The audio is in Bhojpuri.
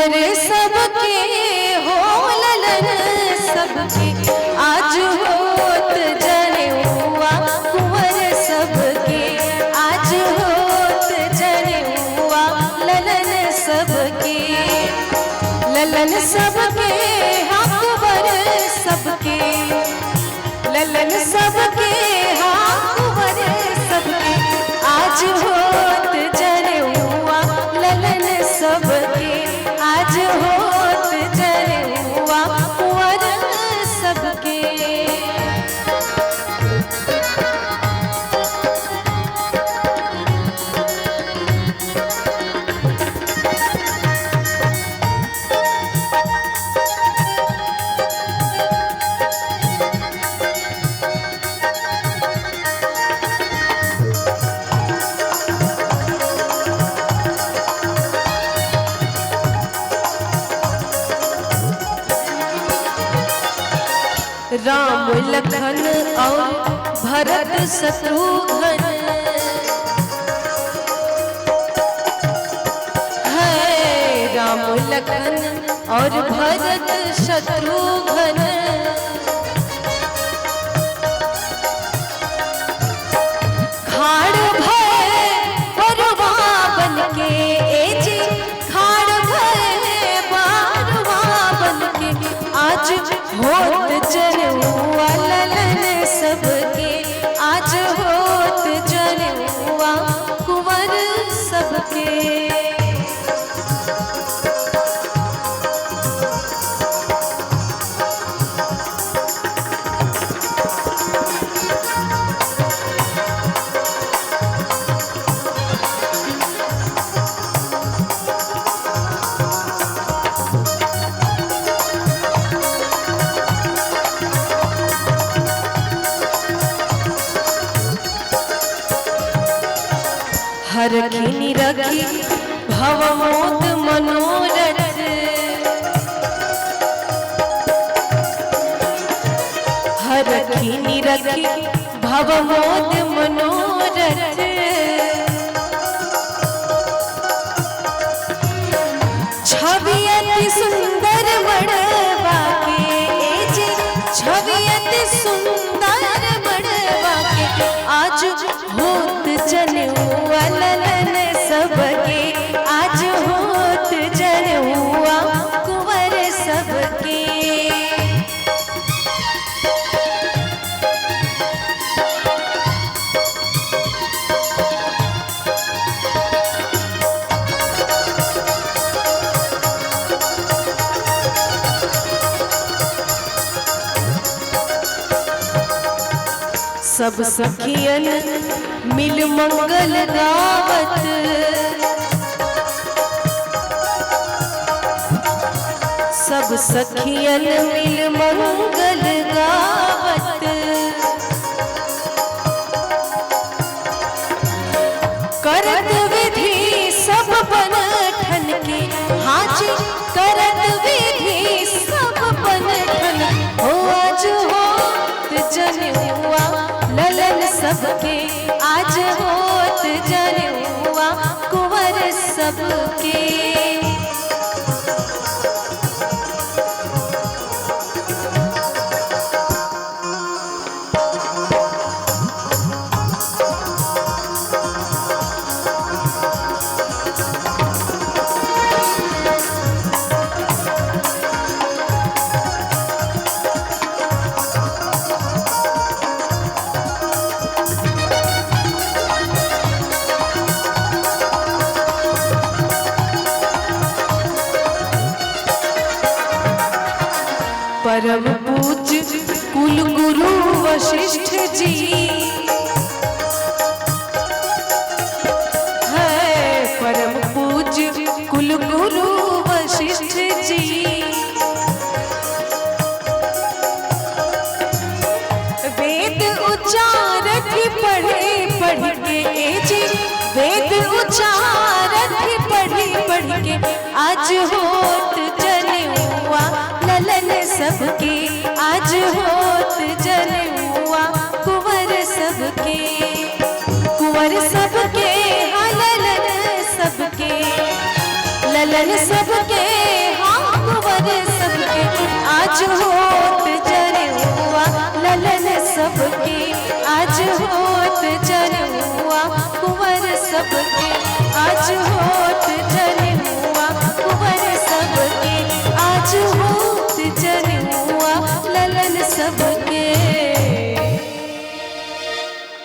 कुंवर सबके हो ललन सबके आज होत जनेऊआ कुंवर सबके आज होत जनेऊआ ललन सबके हाँ कुंवर सबके ललन सबके हाँ कुंवर सबके आज होत जनेऊआ ललन सबके आज होत जनेऊआ कुंवर सबके। राम लखन और भरत शत्रुघ्न है राम लखन और भरत शत्रुघ्न खाड़ भय बरवा बनके जी खाड़ भय बरवा बनके आज होत जनेऊआ ललन सबके आज होत जनेऊआ कुंवर सबके। हरखिनी रखी भवमोद मनोरथ हरखिनी रखी भवमोद मनोरथ छवि अति सुंदर मड़वा के जी छवि अति सुंदर मड़वा के आज होत जनेऊआ ललन सबके आज होत जनेऊआ कुंवर सबके। सब सखियन मिल मंगल गावत सब सखियन मिल मंगल गावत करत विधि सब बनठन के हाजी करत विधि सब बनठन हो आज होत जनेऊआ ललन सबके आज होत जनेऊआ कुंवर सबके। परम पूज्य कुल गुरु वशिष्ठ जी है परम पूज्य कुल गुरु वशिष्ठ जी वेद उच्चारत पढ़े पढ़ के जी वेद उच्चारत पढ़ के आज होत जनेऊआ ललन सबके आज होत जनेऊआ कुंवर सबके कुंवर सबके हाँ ललन सबके ललन सबके आज होत जरुआ ललन सबके, आज होत जरुआ कुंवर सबके, आज होत